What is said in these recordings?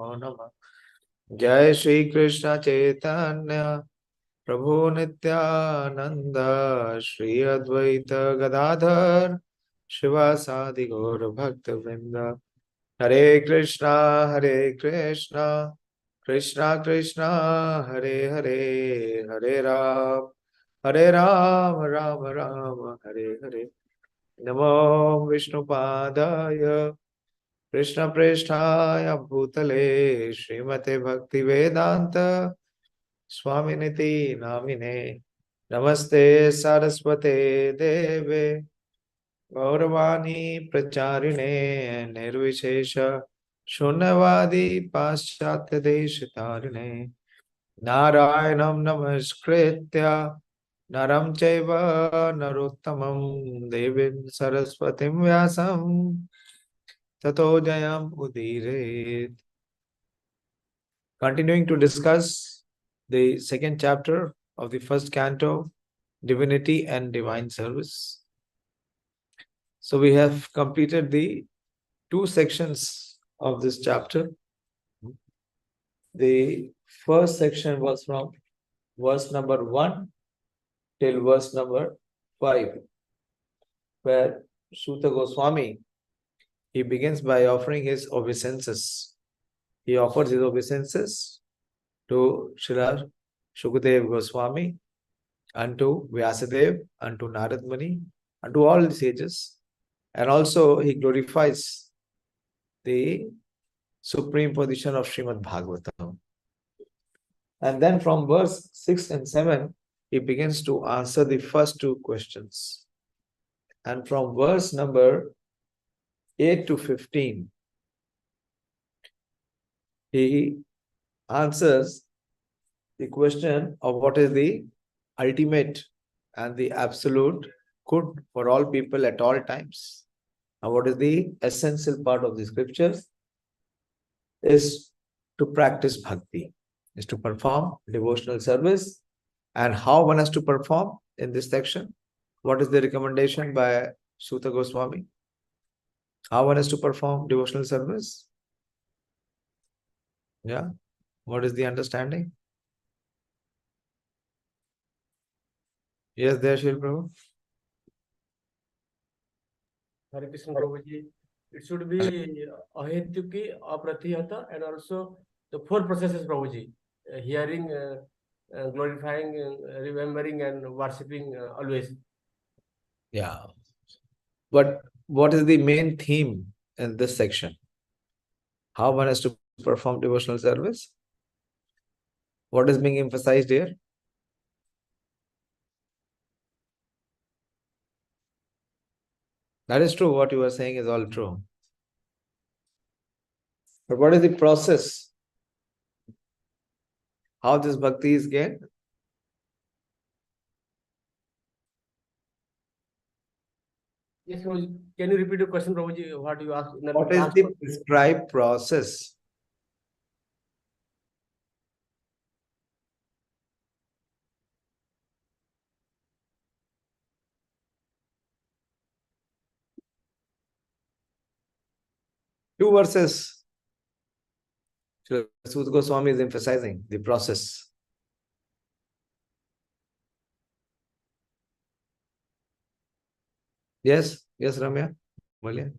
नमः। जय श्री कृष्ण चैतन्य प्रभु नित्यानंद श्री अद्वैत गदाधर शिवासादि गौर भक्त वृंद। हरे कृष्णा कृष्णा कृष्णा हरे हरे, हरे राम राम राम हरे हरे। नमो विष्णुपादाय कृष्ण प्रेष्ठाय भूतले श्रीमते भक्ति वेदांत स्वामिनिति नामिने। नमस्ते सरस्वते देवे गौरवाणी प्रचारिणे निर्विशेष शून्यवादी पाश्चात्य देश तारिणे। नारायणं नमस्कृत्य नरं चैव नरोत्तमं देवीं सरस्वतीं व्यासं ततो जयम् उदीरयेत्। Continuing to discuss the second chapter of the first canto, Divinity and Divine Service. So we have completed the two sections of this chapter. The first section was from verse number 1 till verse number 5, where Suta Goswami, he begins by offering his obeisances. He offers his obeisances to Srila Shukadeva Goswami, and to Vyasadeva, and to Narad Muni, and to all the sages. And also he glorifies the supreme position of Śrīmad-Bhāgavatam. And then from verse 6 and 7, he begins to answer the first two questions. And from verse number 8 to 15, he answers the question of what is the ultimate and the absolute good for all people at all times. And what is the essential part of the scriptures is to practice bhakti, is to perform devotional service. And how one has to perform in this section? What is the recommendation by Suta Goswami? How one has to perform devotional service? Yeah. What is the understanding? Yes, there, Shil Prabhu. Hare Krishna Prabhuji. It should be ahetuki, apratihata, and also the four processes, Prabhuji. Hearing, glorifying, remembering, and worshipping always. Yeah. But what is the main theme in this section? How one has to perform devotional service? What is being emphasized here? That is true. What you are saying is all true. But what is the process? How this bhakti is gained? Yes, Prabhuji. Can you repeat the question, Prabhuji? What you asked? What is the prescribed process? Two verses. Suta Goswami is emphasizing the process. Yes, yes, Ramya. Bolliye.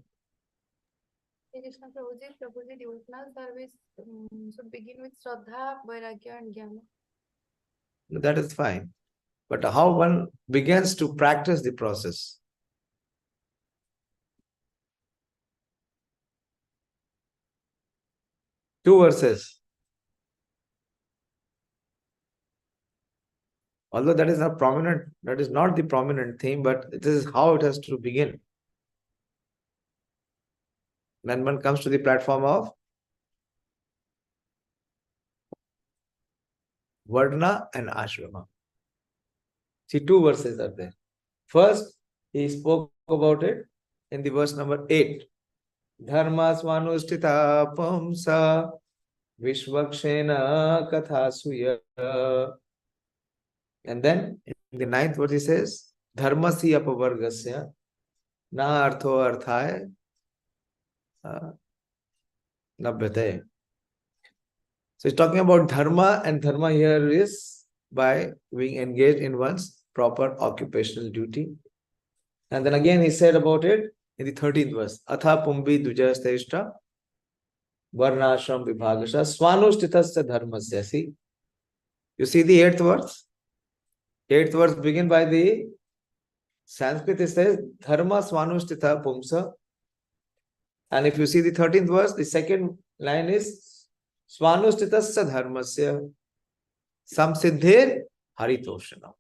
Krishna Prabhuji, devotional service should begin with Shraddha, Vairagya, and Jnana. That is fine. But how one begins to practice the process? Two verses. Although that is not prominent, that is not the prominent theme, but this is how it has to begin. When one comes to the platform of Varna and Ashrama. See, two verses are there. First, he spoke about it in the verse number 8. Dharma svanushtita pumsa vishvakshena kathā-suya. And then in the 9th verse he says, Dharmasi apavargasya na artho arthāya nabhyate. So he's talking about dharma, and dharma here is by being engaged in one's proper occupational duty. And then again he said about it in the 13th verse. Atha pumbi dujasteshta varnashram vibhagasha swanushthitasya dharmasya. See, you see the 8th verse? 8th verse begin by the Sanskrit, it says dharma swanushtitha pumsa. And if you see the 13th verse, the second line is swanushthitasya dharmasya samsiddhir haritoshanam.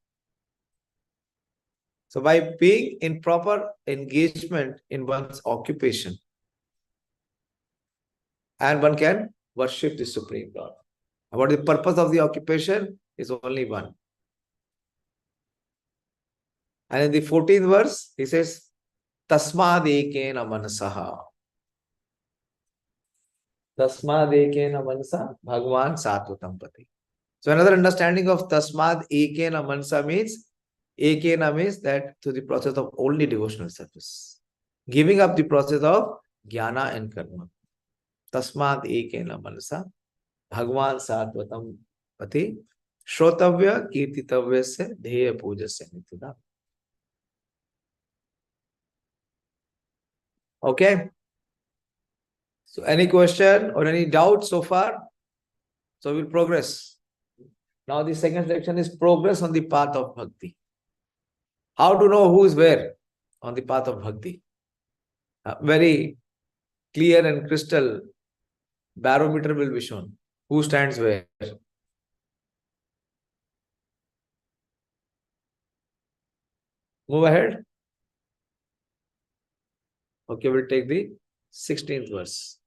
So by being in proper engagement in one's occupation, and one can worship the Supreme Lord. And what is the purpose of the occupation? Is only one. And in the 14th verse, he says, Tasmad ekena manasaha. Tasmad ekena manasa Bhagavan satvatam pati. So another understanding of Tasmad ekena manasa means, ekena means that to the process of only devotional service. Giving up the process of jnana and karma. Tasmad ekena manasa Bhagavan satvatam pati. Shrotavya kirtitavya se dheya pujasya nitida. Okay. So any question or any doubt so far? So we'll progress. Now the second section is progress on the path of bhakti. How to know who is where on the path of bhakti? Very clear and crystal barometer will be shown. Who stands where? Move ahead. Okay, we'll take the 16th verse.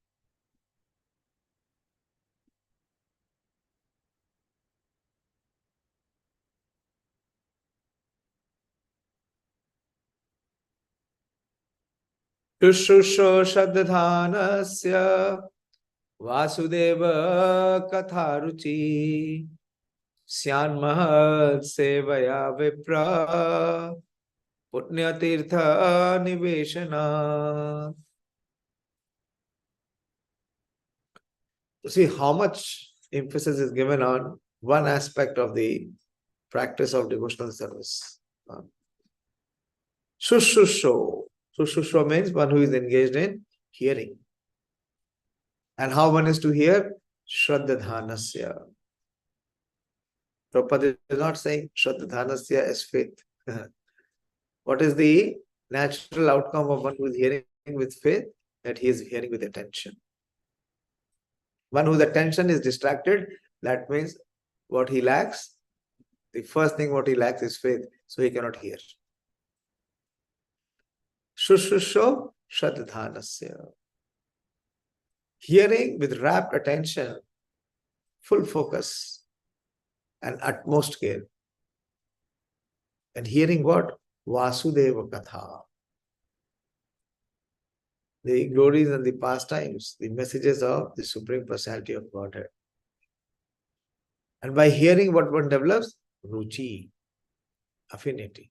Śuśrūṣoḥ śraddadhānasya vāsudeva-kathā-ruciḥ syān mahat-sevayā viprāḥ puṇya-tīrtha-niṣevaṇāt. See how much emphasis is given on one aspect of the practice of devotional service. Śuśrūṣoḥ. Śuśrūṣoḥ means one who is engaged in hearing. And how one is to hear? Śraddadhānasya. Prabhupada is not saying śraddadhānasya as faith. What is the natural outcome of one who is hearing with faith? That he is hearing with attention. One whose attention is distracted, that means what he lacks, the first thing what he lacks is faith, so he cannot hear. Śuśrūṣoḥ śraddadhānasya. Hearing with rapt attention, full focus, and utmost care. And hearing what? Vāsudeva-kathā. The glories and the pastimes, the messages of the Supreme Personality of Godhead. And by hearing what one develops? Ruchi, affinity.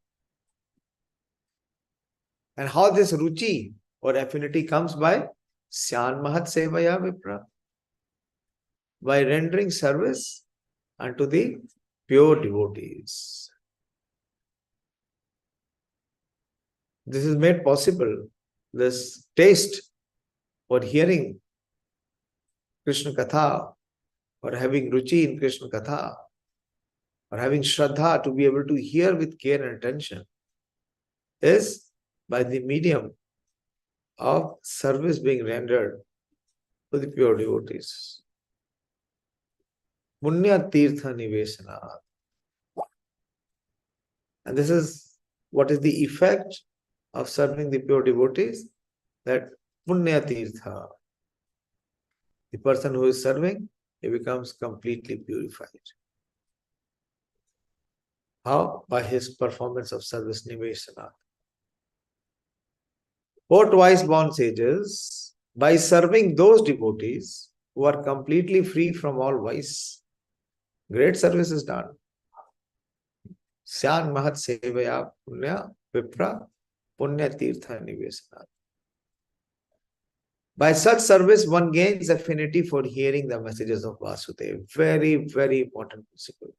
And how this ruchi or affinity comes by? Syān mahat-sevayā viprāḥ. By rendering service unto the pure devotees. This is made possible, this taste for hearing Krishna Katha, or having ruchi in Krishna Katha, or having shraddha to be able to hear with care and attention, is by the medium of service being rendered to the pure devotees. Puṇya-tīrtha-niṣevaṇāt. And this is what is the effect of serving the pure devotees, that puṇya-tīrtha. The person who is serving, he becomes completely purified. How? By his performance of service, nivesanāt. O twice born sages, by serving those devotees who are completely free from all vice, great service is done. Syān mahat-sevayā puṇya viprāḥ puṇya-tīrtha-niṣevaṇāt. By such service, one gains affinity for hearing the messages of Vasudeva. Very, very important principle.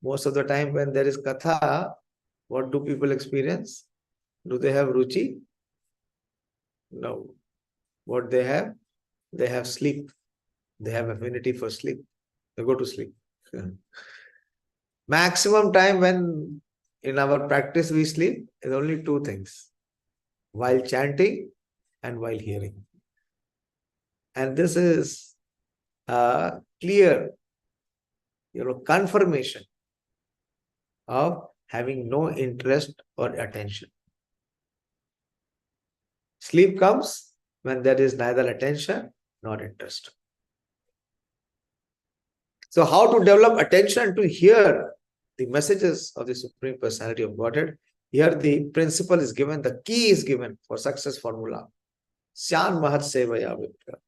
Most of the time when there is katha, what do people experience? Do they have ruchi? No. What they have? They have sleep. They have affinity for sleep. They go to sleep. Maximum time when in our practice we sleep is only two things. While chanting and while hearing. And this is a clear, confirmation of having no interest or attention. Sleep comes when there is neither attention nor interest. So how to develop attention to hear the messages of the Supreme Personality of Godhead? Here the principle is given, the key is given for success formula. Syān mahat-sevayā viprāḥ,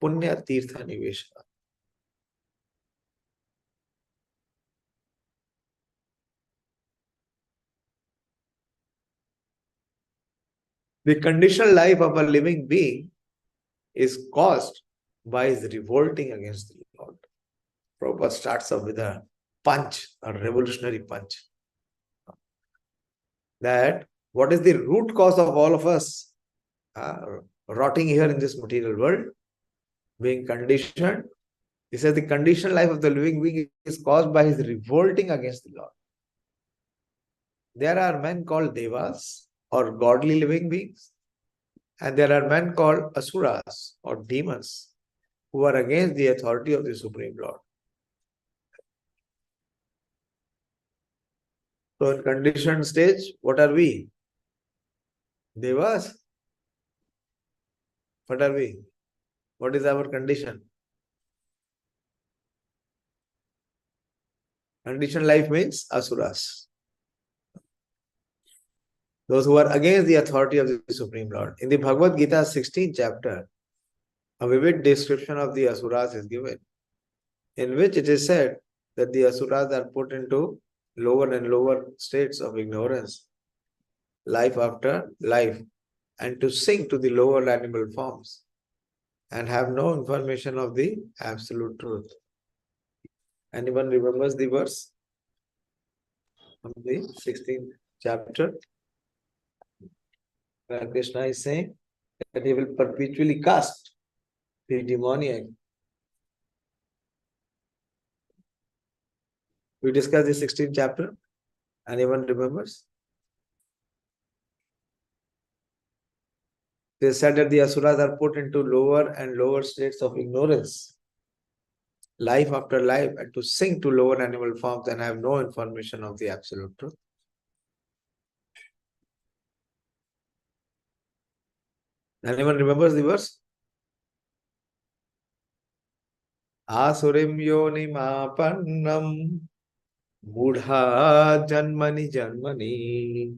puṇya-tīrtha-niṣevaṇāt. The conditional life of a living being is caused by his revolting against the Lord. Prabhupada starts off with a punch, a revolutionary punch. That what is the root cause of all of us rotting here in this material world, being conditioned? He says the conditional life of the living being is caused by his revolting against the Lord. There are men called devas or godly living beings, and there are men called asuras or demons who are against the authority of the Supreme Lord. So in conditioned stage, what are we? Devas? What are we? What is our condition? Conditioned life means asuras. Those who are against the authority of the Supreme Lord. In the Bhagavad Gita 16th chapter, a vivid description of the asuras is given, in which it is said that the asuras are put into lower and lower states of ignorance, life after life, and to sink to the lower animal forms and have no information of the absolute truth. Anyone remembers the verse from the 16th chapter? Where Krishna is saying that he will perpetually cast the demoniac. We discussed the 16th chapter. Anyone remembers? They said that the asuras are put into lower and lower states of ignorance, life after life, and to sink to lower animal forms and have no information of the absolute truth. Anyone remembers the verse? Asurim yonim apannam mudha janmani janmani.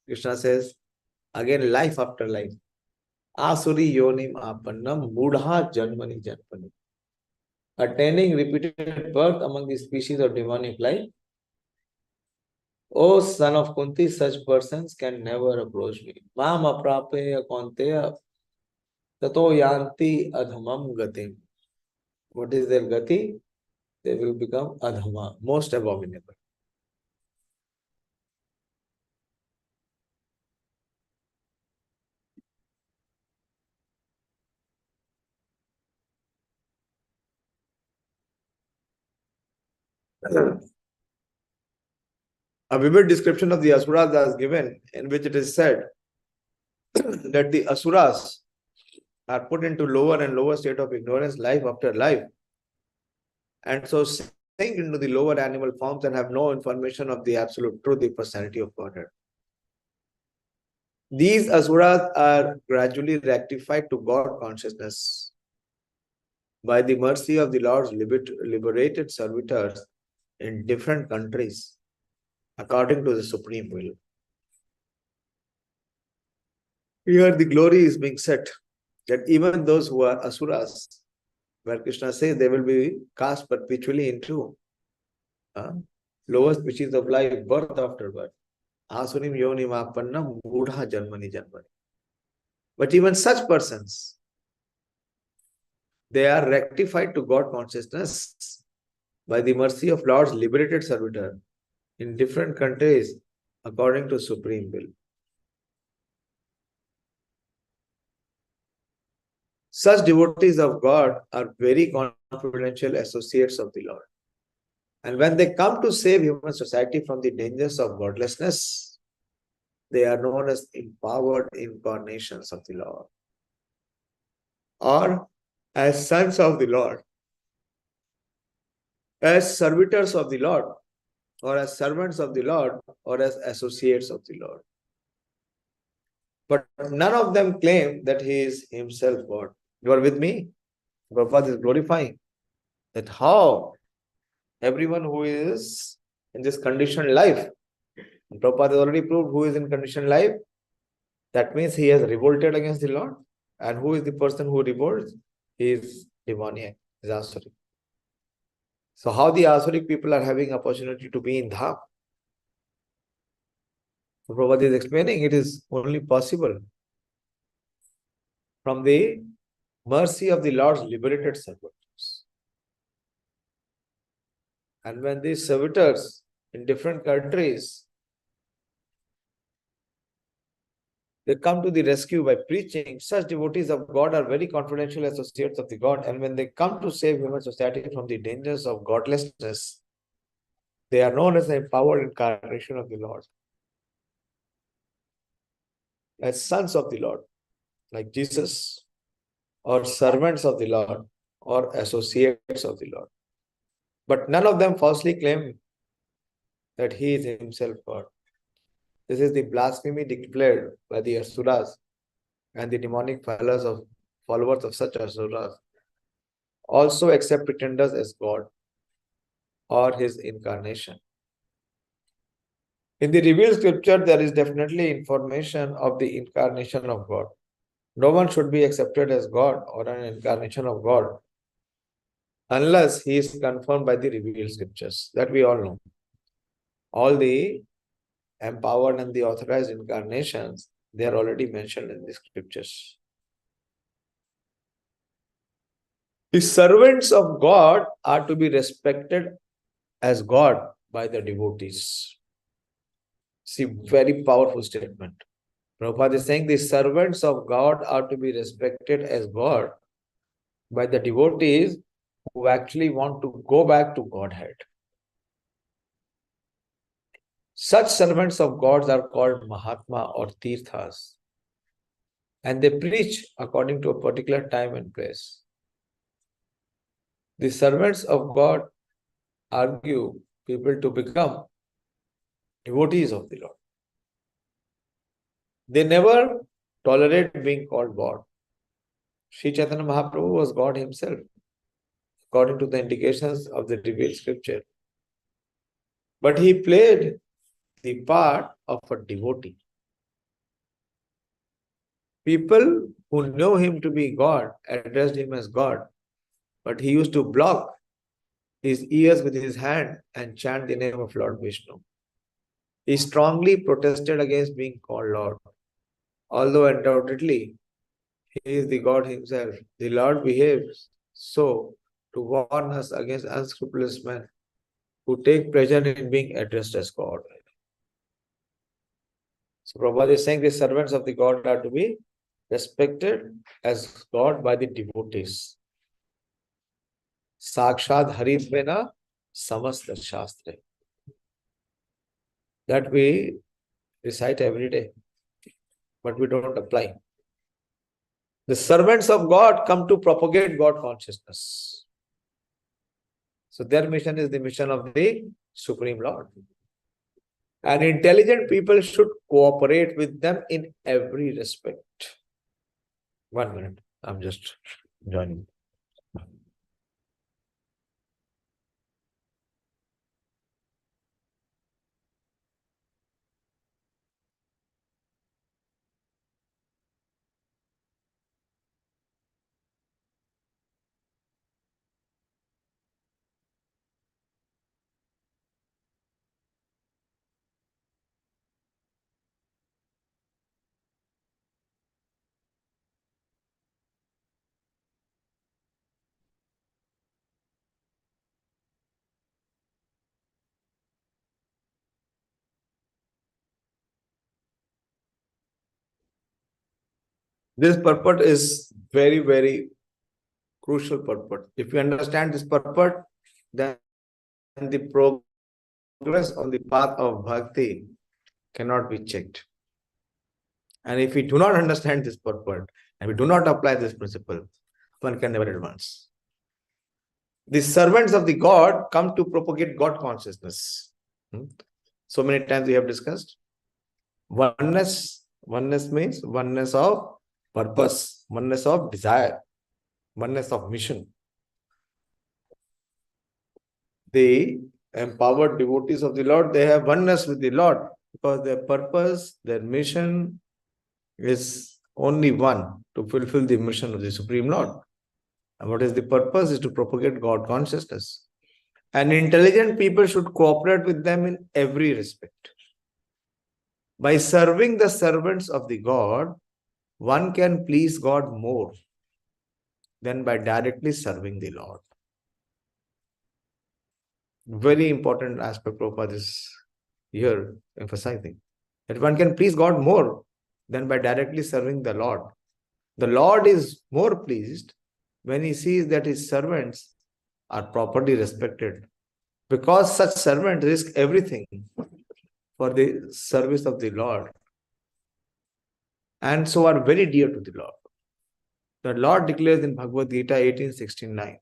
Krishna says, again, life after life. Asuri yonim apannam mudha janmani janmani. Attaining repeated birth among the species of demonic life. O son of Kunti, such persons can never approach me. Mam aprape akonteya tato yanti adhamam gatim. What is their gati? They will become adhama, most abominable. A vivid description of the asuras is given, in which it is said that the asuras are put into lower and lower state of ignorance, life after life, and so sink into the lower animal forms and have no information of the absolute truth, the personality of Godhead. These asuras are gradually rectified to God consciousness by the mercy of the Lord's liberated servitors in different countries, according to the supreme will. Here the glory is being set that even those who are asuras, where Krishna says they will be cast perpetually into lower species of life, birth after birth. asurim yonimapannam mudha janmani janmani. But even such persons, they are rectified to God consciousness by the mercy of Lord's liberated servitor in different countries according to supreme will. Such devotees of God are very confidential associates of the Lord. And when they come to save human society from the dangers of godlessness, they are known as empowered incarnations of the Lord, or as sons of the Lord, as servitors of the Lord, or as servants of the Lord, or as associates of the Lord. But none of them claim that he is himself God. You are with me? Prabhupada is glorifying that how everyone who is in this conditioned life, Prabhupada has already proved who is in conditioned life. That means he has revolted against the Lord. And who is the person who revolts? He is demoniac, is asuric. So how the asuric people are having opportunity to be in Dham? So Prabhupada is explaining it is only possible from the mercy of the Lord's liberated servitors. And when these servitors in different countries, they come to the rescue by preaching, such devotees of God are very confidential associates of the God. And when they come to save human society from the dangers of godlessness, they are known as the empowered incarnation of the Lord, as sons of the Lord, like Jesus, or servants of the Lord, or associates of the Lord. But none of them falsely claim that he is himself God. This is the blasphemy declared by the asuras and the demonic followers of such asuras. Also accept pretenders as God or his incarnation. In the revealed scripture, there is definitely information of the incarnation of God. No one should be accepted as God or an incarnation of God unless he is confirmed by the revealed scriptures. That we all know. All the empowered and the authorized incarnations, they are already mentioned in the scriptures. The servants of God are to be respected as God by the devotees. See, very powerful statement. Prabhupada is saying the servants of God are to be respected as God by the devotees who actually want to go back to Godhead. Such servants of God are called Mahatma or Tirthas, and they preach according to a particular time and place. The servants of God argue people to become devotees of the Lord. They never tolerate being called God. Sri Chaitanya Mahaprabhu was God himself, according to the indications of the revealed scripture. But he played the part of a devotee. People who know him to be God addressed him as God, but he used to block his ears with his hand and chant the name of Lord Vishnu. He strongly protested against being called Lord, although undoubtedly he is the God himself. The Lord behaves so to warn us against unscrupulous men who take pleasure in being addressed as God. So Prabhupada is saying the servants of the God are to be respected as God by the devotees. Sakshad Haridvena Samasta Shastra. That we recite every day, but we don't apply. The servants of God come to propagate God consciousness. So their mission is the mission of the Supreme Lord. And intelligent people should cooperate with them in every respect. 1 minute, I'm just joining. This purport is very, very crucial purport. If you understand this purport, then the progress on the path of bhakti cannot be checked. And if we do not understand this purport and we do not apply this principle, one can never advance. The servants of the God come to propagate God consciousness. So many times we have discussed. Oneness means oneness of purpose, oneness of desire, oneness of mission. The empowered devotees of the Lord, they have oneness with the Lord because their purpose, their mission is only one, to fulfill the mission of the Supreme Lord. And what is the purpose? Is to propagate God consciousness. And intelligent people should cooperate with them in every respect. By serving the servants of the God, one can please God more than by directly serving the Lord. Very important aspect Prabhupada is here emphasizing. That one can please God more than by directly serving the Lord. The Lord is more pleased when he sees that his servants are properly respected, because such servants risk everything for the service of the Lord and so are very dear to the Lord. The Lord declares in Bhagavad Gita 18:69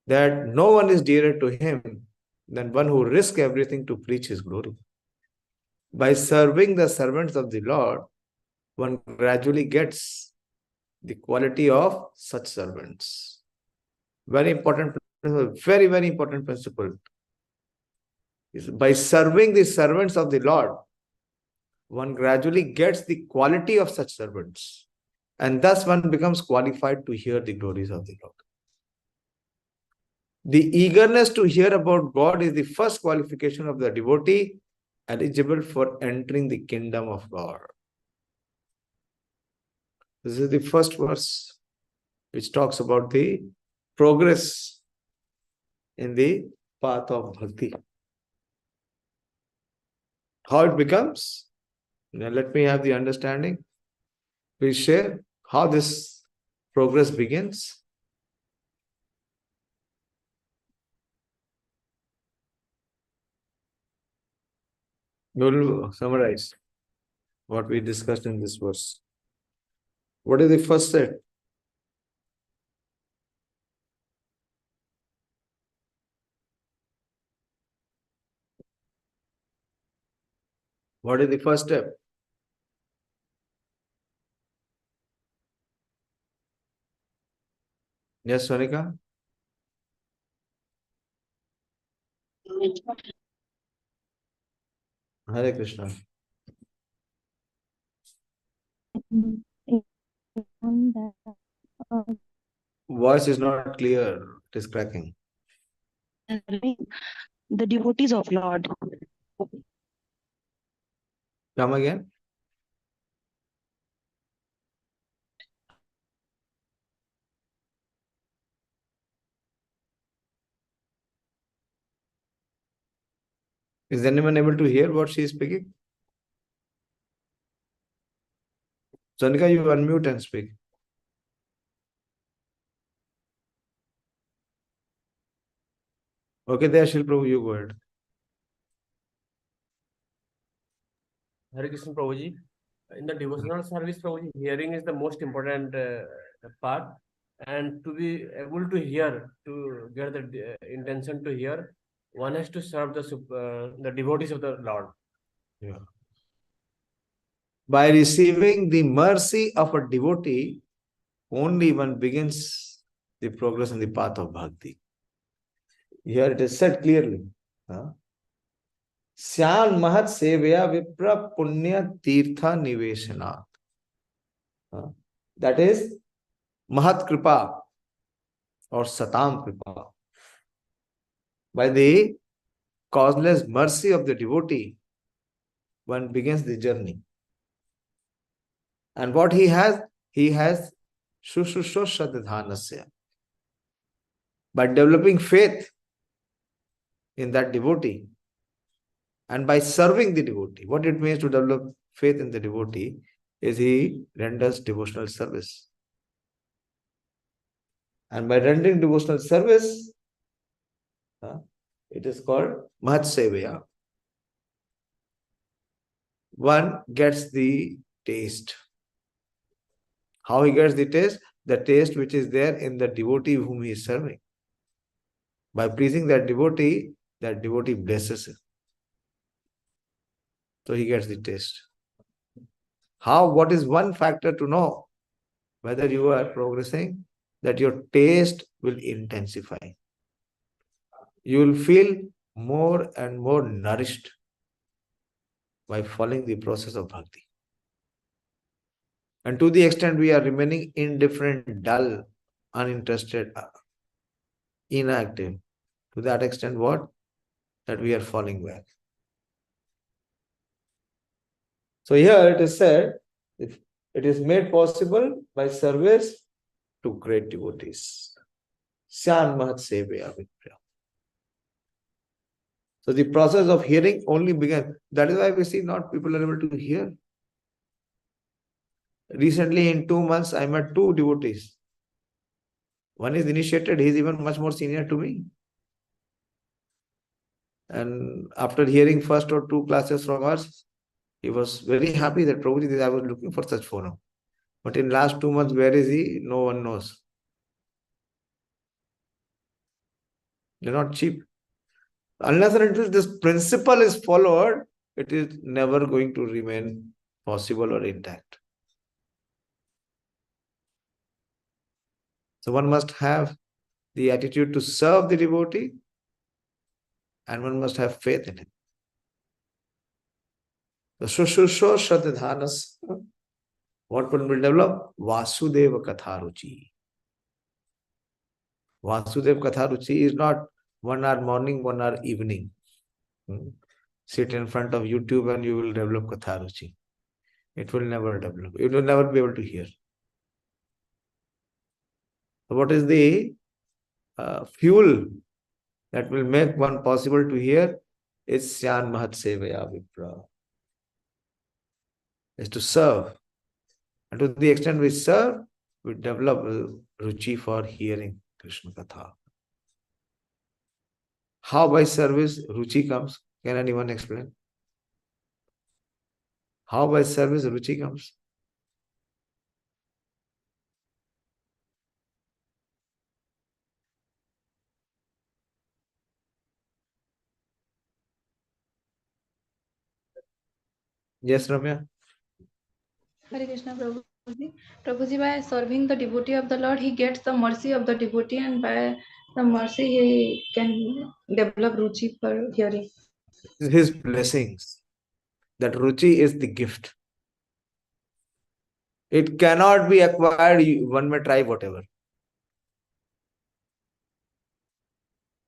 that no one is dearer to him than one who risks everything to preach his glory. By serving the servants of the Lord, one gradually gets the quality of such servants. Very important principle, very, very important principle. By serving the servants of the Lord, one gradually gets the quality of such servants, and thus one becomes qualified to hear the glories of the Lord. The eagerness to hear about God is the first qualification of the devotee eligible for entering the kingdom of God. This is the first verse which talks about the progress in the path of bhakti. How it becomes? Now let me have the understanding. Please share how this progress begins. We will summarize what we discussed in this verse. What is the first step? What is the first step? Yes, Sonika? Hare Krishna. Voice is not clear. It is cracking. The devotees of Lord. Come again. Is anyone able to hear what she is speaking? Sonika, you unmute and speak. Okay, there, Shil Prabhu, you go ahead. Hare Krishna Prabhuji. In the devotional service, Prabhuji, hearing is the most important part. And to be able to hear, to get the intention to hear, one has to serve the devotees of the Lord. Yeah. By receiving the mercy of a devotee, only one begins the progress in the path of bhakti. Here it is said clearly. Syān mahat-sevayā viprāḥ puṇya-tīrtha-niṣevaṇāt. That is mahat kripa or satam kripa. By the causeless mercy of the devotee, one begins the journey. And what he has śuśrūṣoḥ śraddadhānasya. By developing faith in that devotee and by serving the devotee. What it means to develop faith in the devotee? is he renders devotional service. And by rendering devotional service, it is called mahat-sevayā. One gets the taste. How he gets the taste? The taste which is there in the devotee whom he is serving. By pleasing that devotee blesses him. So he gets the taste. What is one factor to know whether you are progressing? That your taste will intensify. You will feel more and more nourished by following the process of bhakti. And to the extent we are remaining indifferent, dull, uninterested, inactive, to that extent what? That we are falling back. So here it is said, it is made possible by service to great devotees. Syān mahat-sevayā viprāḥ. So the process of hearing only began. That is why we see not people are able to hear. Recently in 2 months, I met 2 devotees. One is initiated, he is even much more senior to me. And after hearing first or 2 classes from us, he was very happy that Prabhuji, I was looking for such forum. But in last 2 months, where is he? No one knows. They're not cheap. Unless and until this principle is followed, it is never going to remain possible or intact. So one must have the attitude to serve the devotee, and one must have faith in him. The śuśrūṣoḥ śraddadhānasya, what one will develop? Vāsudeva-kathā-ruciḥ. Vāsudeva-kathā-ruciḥ is not 1 hour morning, 1 hour evening. Sit in front of YouTube and you will develop katha-ruci. It will never develop. You will never be able to hear. So what is the fuel that will make one possible to hear? Is syān mahat-sevayā viprāḥ. Is to serve. And to the extent we serve, we develop ruci for hearing Krishna Katha. How by service ruci comes? Can anyone explain? How by service ruci comes? Yes, Ramya? Hare Krishna, Prabhuji. Prabhuji, by serving the devotee of the Lord, he gets the mercy of the devotee, and by the mercy he can develop ruchi for hearing. His blessings. That ruchi is the gift. It cannot be acquired. One may try whatever.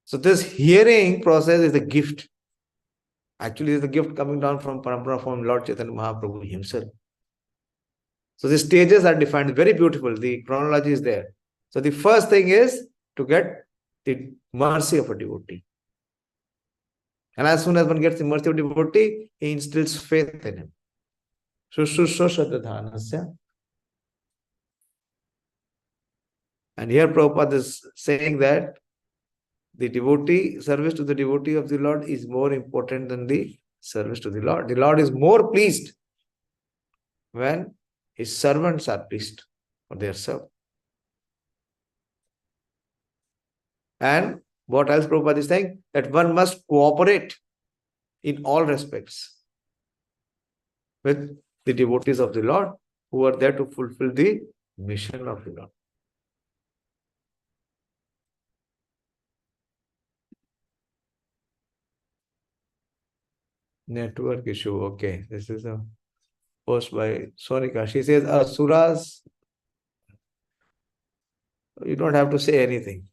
So this hearing process is a gift. Actually, it's a gift coming down from Parampara, from Lord Chaitanya Mahaprabhu himself. So the stages are defined, very beautiful. The chronology is there. So the first thing is to get the mercy of a devotee. And as soon as one gets the mercy of a devotee, he instills faith in him. Śuśrūṣoḥ śraddadhānasya. And here Prabhupada is saying that the devotee, service to the devotee of the Lord is more important than the service to the Lord. The Lord is more pleased when his servants are pleased or they are served. And what else Prabhupada is saying? That one must cooperate in all respects with the devotees of the Lord who are there to fulfill the mission of the Lord. Network issue. Okay. This is a post by Sonika. She says, Asuras, you don't have to say anything.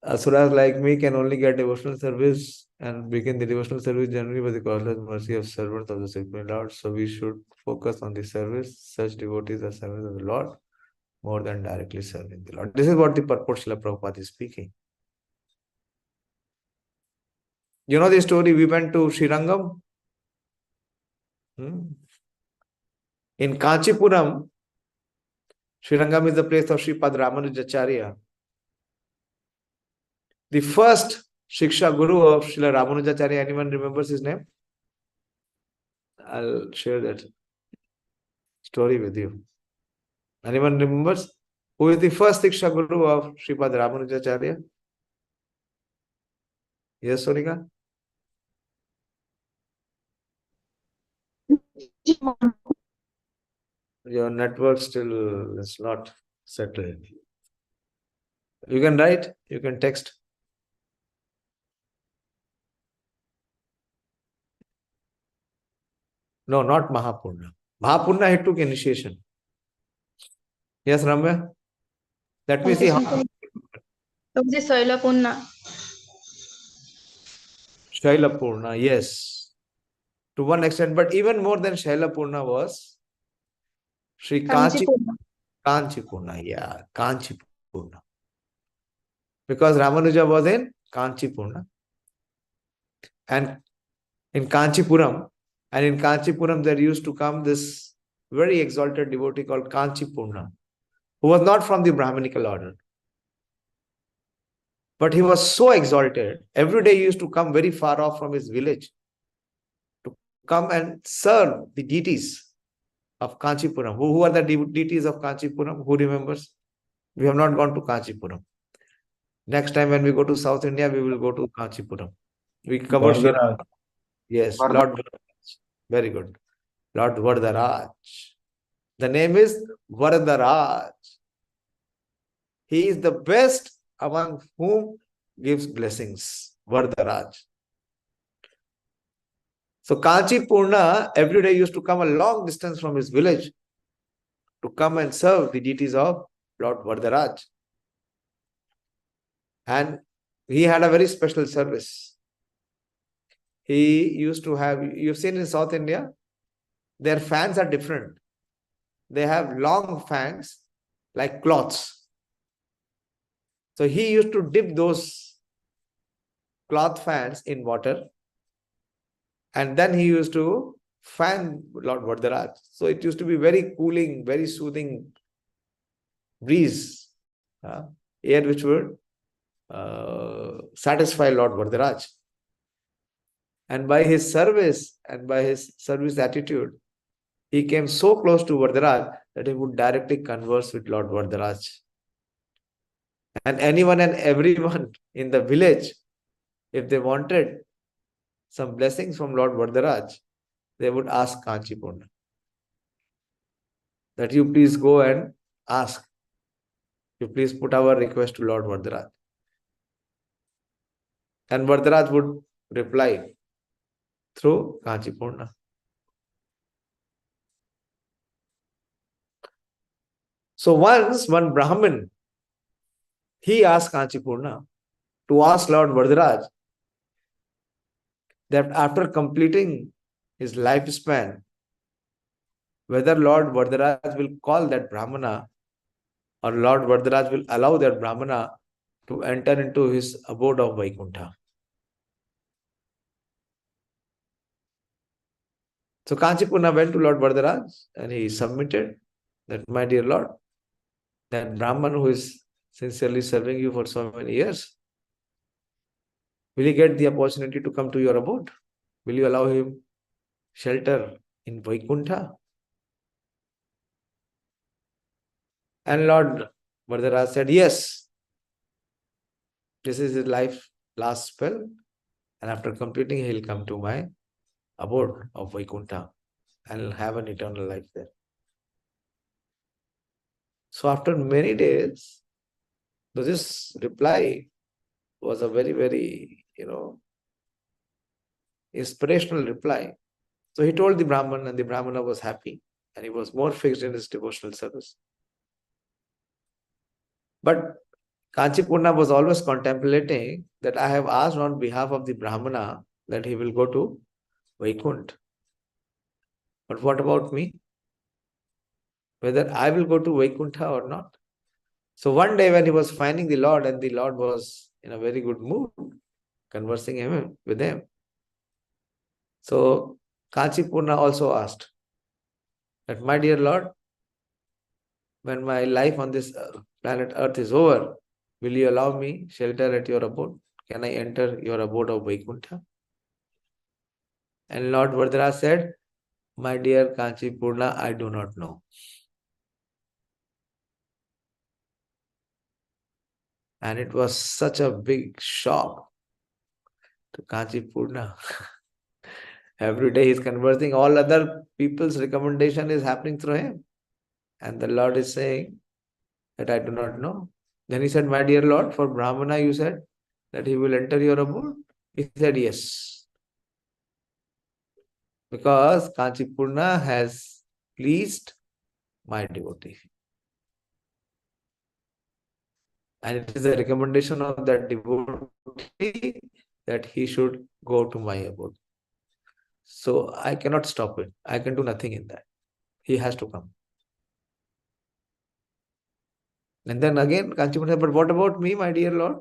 Asuras like me can only get devotional service and begin the devotional service generally by the causeless mercy of servants of the Supreme Lord. So we should focus on the service. Such devotees are servants of the Lord more than directly serving the Lord. This is what the purport Srila Prabhupada is speaking. You know the story, we went to Srirangam. In Kanchipuram, Srirangam is the place of Sripad Ramanujacharya. The first Shiksha Guru of Srila Ramanujacharya, anyone remembers his name? I'll share that story with you. Anyone remembers? Who is the first Shiksha Guru of Sripad Ramanujacharya? Yes, Sonika? Your network still is not settled. You can write, you can text. No, not Mahapurna. Mahapurna, he took initiation. Yes, Ramya? Let me see how. Prabhuji, Sailapurna. Shailapurna, yes. To one extent, but even more than Shailapurna was Sri Kanchipurna. Kanchipurna, yeah, Kanchipurna. Because Ramanuja was in Kanchipurna. And in Kanchipuram, there used to come this very exalted devotee called Kanchipurna, who was not from the Brahminical order. But he was so exalted, every day he used to come very far off from his village to come and serve the deities of Kanchipuram. Who are the deities of Kanchipuram? Who remembers? We have not gone to Kanchipuram. Next time when we go to South India, we will go to Kanchipuram. We covered Śrīmad. Yes, Lord Varadaraj. Very good. Lord Varadaraj. The name is Varadaraj. He is the best among whom gives blessings. Varadaraj. So Kanchipurna every day used to come a long distance from his village to come and serve the deities of Lord Varadaraj. And he had a very special service. He used to have, you've seen in South India, their fans are different. They have long fans like cloths. So he used to dip those cloth fans in water. And then he used to fan Lord Varadaraj. So it used to be very cooling, very soothing breeze, air which would satisfy Lord Varadaraj. And by his service and by his service attitude, he came so close to Varadaraj that he would directly converse with Lord Varadaraj. And anyone and everyone in the village, if they wanted some blessings from Lord Varadaraj, they would ask Kanchipurna that you please go and ask. You please put our request to Lord Varadaraj. And Varadaraj would reply through Kanchipurna. So once one Brahmin, he asked Kanchipurna to ask Lord Varadaraj that after completing his lifespan, whether Lord Varadaraj will call that Brahmana or Lord Varadaraj will allow that Brahmana to enter into his abode of Vaikuntha. So Kanchipurna went to Lord Varadaraj and he submitted that, my dear Lord, that Brahman who is sincerely serving you for so many years, will he get the opportunity to come to your abode? Will you allow him shelter in Vaikuntha? And Lord Varadaraj said, yes, this is his last spell, and after completing, he will come to my abode of Vaikuntha and have an eternal life there. So after many days, this reply was a very, very, inspirational reply. So he told the Brahman, and the Brahmana was happy, and he was more fixed in his devotional service. But Kanchipurna was always contemplating that I have asked on behalf of the Brahmana that he will go to Vaikuntha. But what about me? Whether I will go to Vaikuntha or not? So one day when he was finding the Lord, and the Lord was in a very good mood, conversing with him. So Kanchipurna also asked that, my dear Lord, when my life on this planet Earth is over, will you allow me shelter at your abode? Can I enter your abode of Vaikuntha? And Lord Vardhara said, my dear Kanchi Purna, I do not know. And it was such a big shock to Kanchi Purna. Every day he is conversing, all other people's recommendation is happening through him. And the Lord is saying that I do not know. Then he said, my dear Lord, for Brahmana you said that he will enter your abode? He said, yes. Because Kanchi Purna has pleased my devotee. And it is a recommendation of that devotee that he should go to my abode. So I cannot stop it. I can do nothing in that. He has to come. And then again, Kanchi Purna said, but what about me, my dear Lord?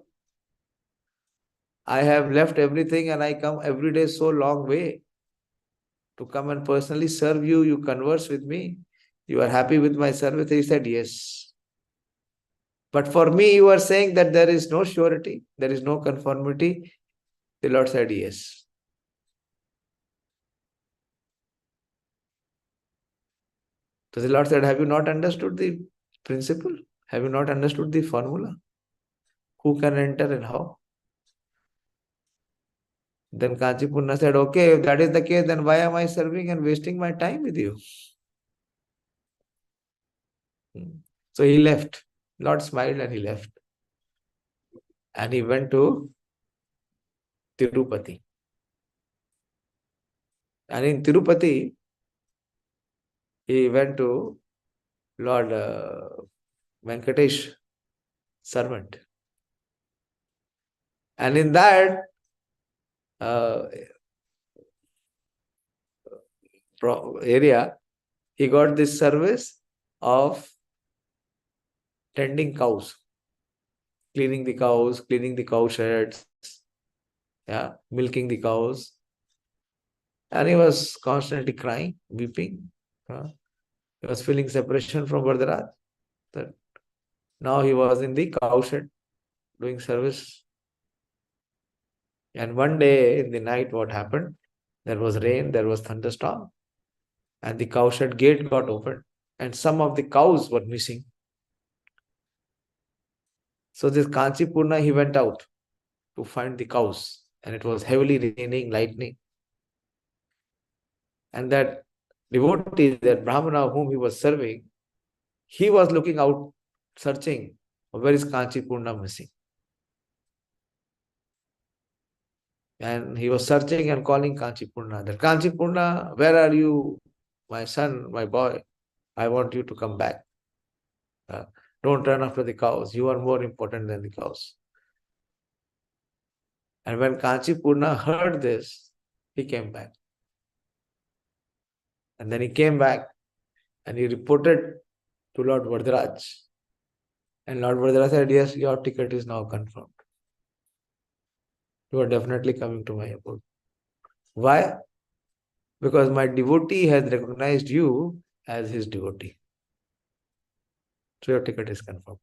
I have left everything and I come every day so long way to come and personally serve you. You converse with me. You are happy with my service. He said, yes. But for me, you are saying that there is no surety, there is no conformity. The Lord said, yes. So the Lord said, have you not understood the principle? Have you not understood the formula? Who can enter and how? Then Kanchi Purna said, okay, if that is the case, then why am I serving and wasting my time with you? So he left. Lord smiled and he left. And he went to Tirupati. And in Tirupati, he went to Lord Venkatesh, servant. And in that area, he got this service of tending cows, cleaning the cow sheds, milking the cows. And he was constantly crying, weeping. He was feeling separation from Vardhara. That now he was in the cow shed doing service. And one day in the night, what happened? There was rain, there was thunderstorm, and the cow shed gate got opened, and some of the cows were missing. So this Kanchi Purna, he went out to find the cows, and it was heavily raining, lightning. And that devotee, that Brahmana whom he was serving, he was looking out, searching, where is Kanchi Purna missing? And he was searching and calling Kanchi Purna. That Kanchi Purna, where are you, my son, my boy? I want you to come back. Don't run after the cows. You are more important than the cows. And when Kanchi Purna heard this, he came back. And then he came back and he reported to Lord Vardharaj. And Lord Vardharaj said, yes, your ticket is now confirmed. You are definitely coming to my abode. Why? Because my devotee has recognized you as his devotee. So your ticket is confirmed.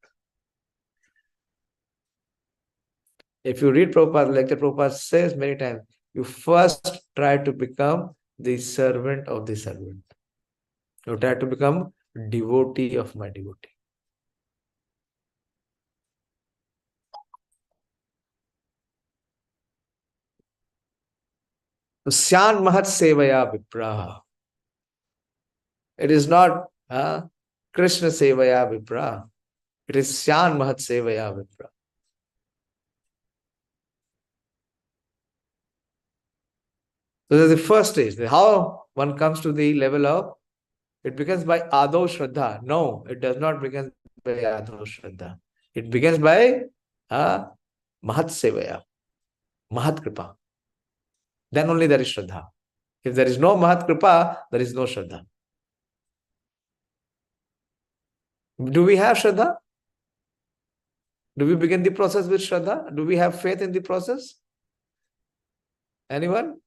If you read Prabhupada's lecture, Prabhupada says many times, you first try to become the servant of the servant. You try to become devotee of my devotee. So, syān mahat-sevayā viprāḥ. It is not Krishna sevaya viprāḥ. It is syān mahat-sevayā viprāḥ. So this is the first stage. How one comes to the level of, it begins by ādo shraddha. No, it does not begin by ādo shraddha. It begins by mahat-sevayā, mahat-kripa. Then only there is shraddha. If there is no mahat-kripa, there is no shraddha. Do we have shraddha? Do we begin the process with shraddha? Do we have faith in the process? Anyone?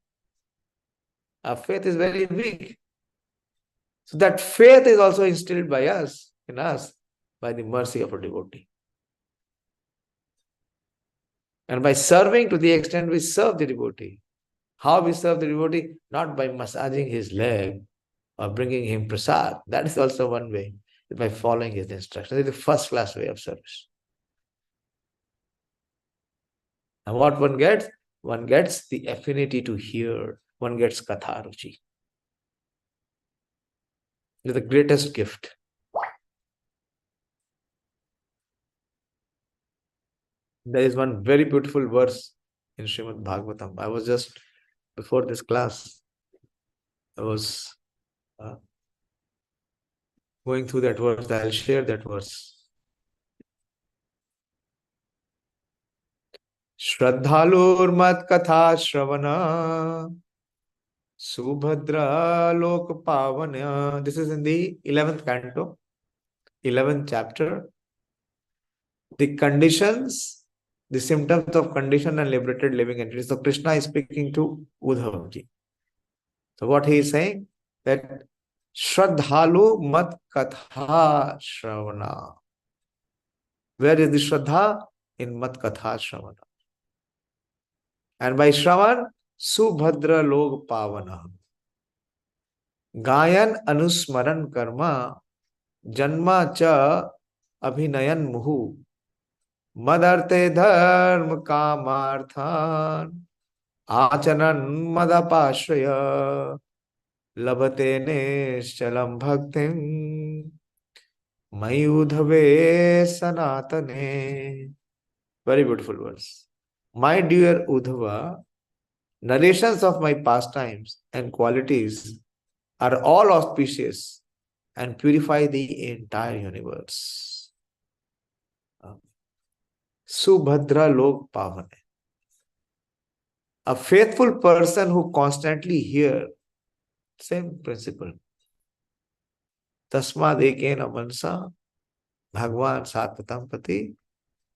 Our faith is very weak. So that faith is also instilled by us, in us, by the mercy of a devotee. And by serving to the extent we serve the devotee. How we serve the devotee? Not by massaging his leg or bringing him prasad. That is also one way, by following his instructions. It is the first class way of service. And what one gets? One gets the affinity to hear. One gets katha-ruciḥ. It is the greatest gift. There is one very beautiful verse in Śrīmad-Bhāgavatam. I was just, before this class, I was going through that verse. I'll share that verse. Śraddadhānasya mahat-sevayā subhadra lok-pāvanya. This is in the 11th canto, 11th chapter. The conditions, the symptoms of conditioned and liberated living entities. So Krishna is speaking to Uddhavaji. So what he is saying? That Śraddhalu mat-katha-shravana. Where is the Shraddha? In mat-katha-shravana. And by Shravan, subhadra log pavana. Gayan anusmaran karma, janma cha abhinayan muhu, madarte dharma kamarthan, achanan madapashraya, labate nischalam bhaktim, mayudhave sanatane. Very beautiful verse. My dear Uddhava, narrations of my pastimes and qualities are all auspicious and purify the entire universe. Subhadra lok pavane. A faithful person who constantly hears, same principle. Tasmad ekena mansa Bhagwan satpatam pati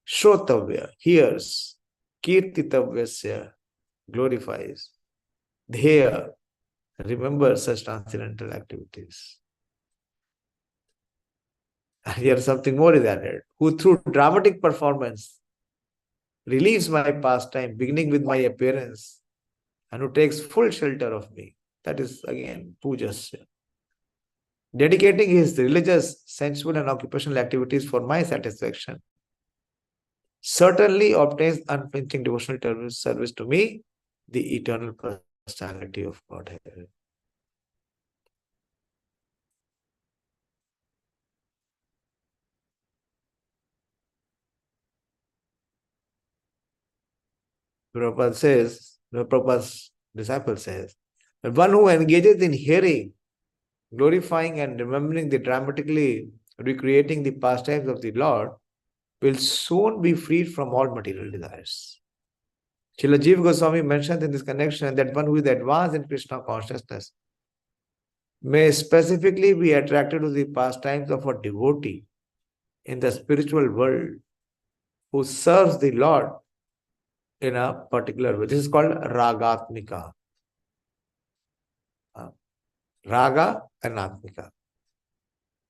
shrotavya, hears, kirtitavyasya, glorifies, dheya, remembers such transcendental activities. Here something more is added. Who through dramatic performance relieves my pastime, beginning with my appearance, and who takes full shelter of me. That is again pujasya. Dedicating his religious, sensual and occupational activities for my satisfaction, certainly obtains unflinching devotional service to me, the eternal personality of Godhead. Prabhupada's disciple says, that one who engages in hearing, glorifying and remembering the dramatically recreating the pastimes of the Lord will soon be freed from all material desires. Srila Jiva Goswami mentions in this connection that one who is advanced in Krishna consciousness may specifically be attracted to the pastimes of a devotee in the spiritual world who serves the Lord in a particular way. This is called ragatmika. Raga and atmika.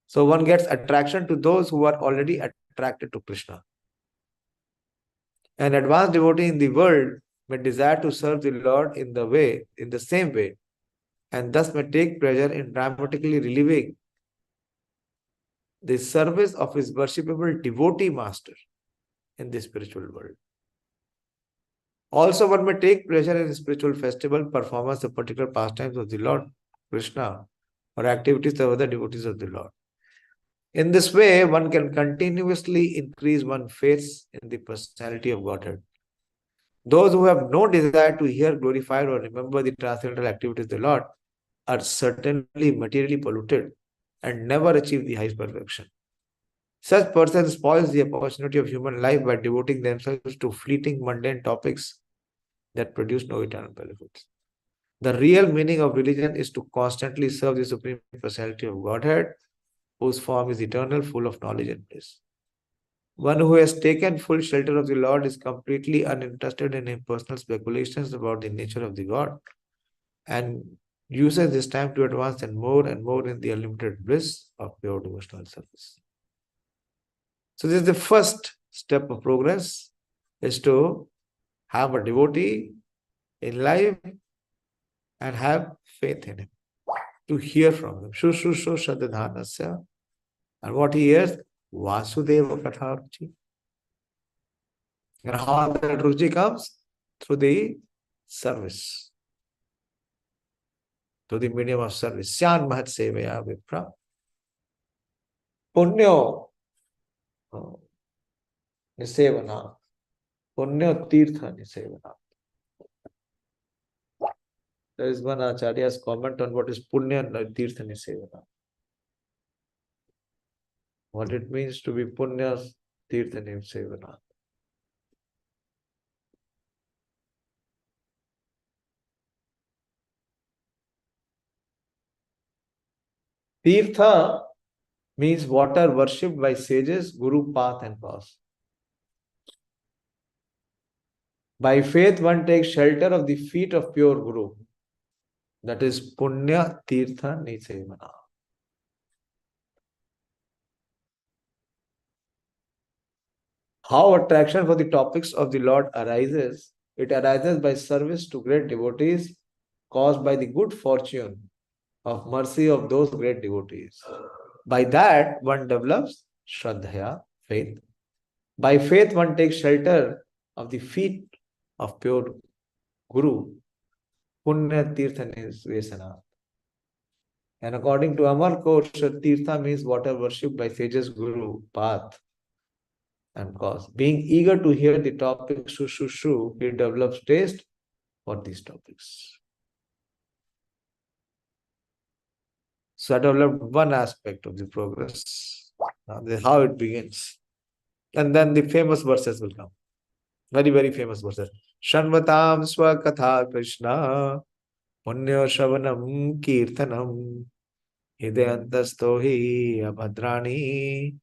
So one gets attraction to those who are already attracted to Krishna. An advanced devotee in the world may desire to serve the Lord in the same way, and thus may take pleasure in dramatically relieving the service of his worshipable devotee master in the spiritual world. Also, one may take pleasure in spiritual festival, performance of particular pastimes of the Lord Krishna, or activities of other devotees of the Lord. In this way, one can continuously increase one's faith in the personality of Godhead. Those who have no desire to hear, glorify, or remember the transcendental activities of the Lord are certainly materially polluted and never achieve the highest perfection. Such persons spoil the opportunity of human life by devoting themselves to fleeting mundane topics that produce no eternal benefits. The real meaning of religion is to constantly serve the Supreme Personality of Godhead, whose form is eternal, full of knowledge and bliss. One who has taken full shelter of the Lord is completely uninterested in impersonal speculations about the nature of the God, and uses this time to advance and more in the unlimited bliss of pure devotional service. So this is the first step of progress, is to have a devotee in life and have faith in him, to hear from him. Śuśrūṣoḥ śraddadhānasya. And what he hears? Vāsudeva-kathā-ruciḥ. And how that ruchi comes? Through the service. Through the medium of service. Syān mahat-sevayā viprāḥ. puṇya-tīrtha-niṣevaṇāt. puṇya-tīrtha-niṣevaṇāt. There is one Acharya's comment on what is puṇya-tīrtha-niṣevaṇāt. What it means to be puṇya-tīrtha-niṣevaṇāt. Tirtha means water worshipped by sages, guru, path and cause. By faith one takes shelter of the feet of pure guru. That is puṇya-tīrtha-niṣevaṇāt. How attraction for the topics of the Lord arises? It arises by service to great devotees, caused by the good fortune of mercy of those great devotees. By that one develops śraddhāya, faith. By faith one takes shelter of the feet of pure guru, puṇya-tīrtha-niṣevaṇāt. And according to Amar Kosha, Tirtha means water worshipped by sages, guru, path and cause. Being eager to hear the topic śuśrūṣoḥ, he develops taste for these topics. So I developed one aspect of the progress. Now, this is how it begins. And then the famous verses will come. Very, very famous verses. Shanvatam swa-kathā Krishna puṇya-śravanam-kirtanam hidayantastho hi abhadrani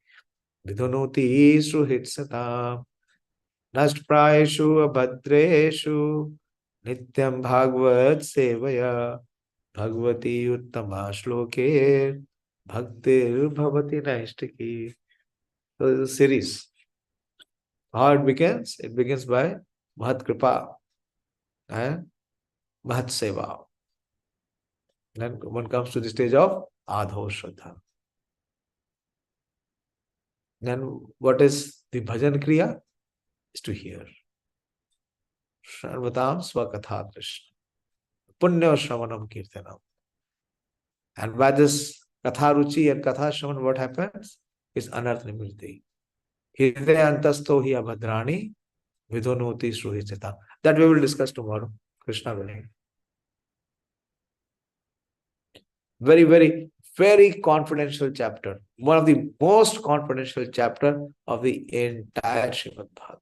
vidhunoti sruhit-satam nashprayeshu abhadreshu nityam bhagavad-sevayā bhagavati uttama shloke bhaktir bhavati naishtaki. So this is a series. How it begins? It begins by mahat-kripa and mahat-sevayā. Then one comes to the stage of adho shraddha. Then what is the bhajan kriya? Is to hear. Shanvatam swa-kathā Krishna puṇya-śravanam kirtanam. And by this katha-ruci and katha-shravan, what happens? Is anartha nimriti. Hidayantastho hi abhadrani vidhunoti sruhit-satam. That we will discuss tomorrow. Krishna willing. Very, very, very confidential chapter. One of the most confidential chapter of the entire Śrīmad-Bhāgavatam.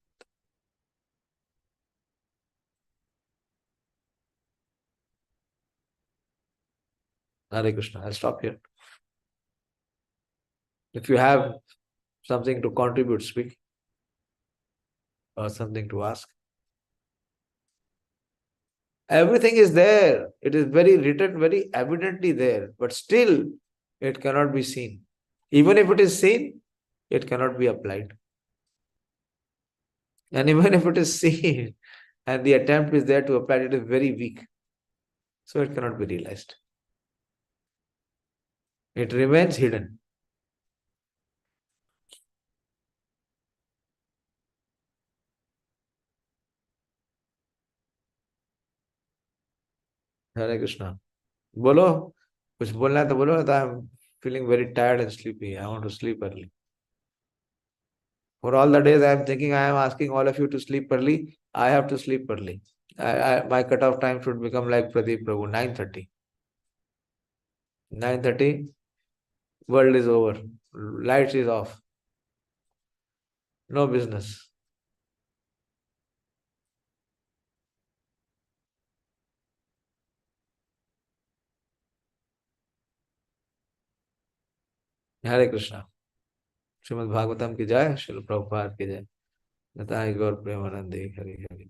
Hare Krishna. I'll stop here. If you have something to contribute, speak. Or something to ask. Everything is there. It is very written, very evidently there. But still, it cannot be seen. Even if it is seen, it cannot be applied. And even if it is seen, and the attempt is there to apply it, is very weak. So it cannot be realized. It remains hidden. Hare Krishna. Bolo, kuch bolna hai to bolo, I am feeling very tired and sleepy. I want to sleep early. For all the days I am thinking, I am asking all of you to sleep early. I have to sleep early. My cutoff time should become like Pradeep Prabhu, 9:30. 9:30, world is over. Lights is off. No business. Hare Krishna. Śrīmad-Bhāgavatam ki jai, Śrīla Prabhupada ki jai. Nitai Gaur Premanande Hari Hari.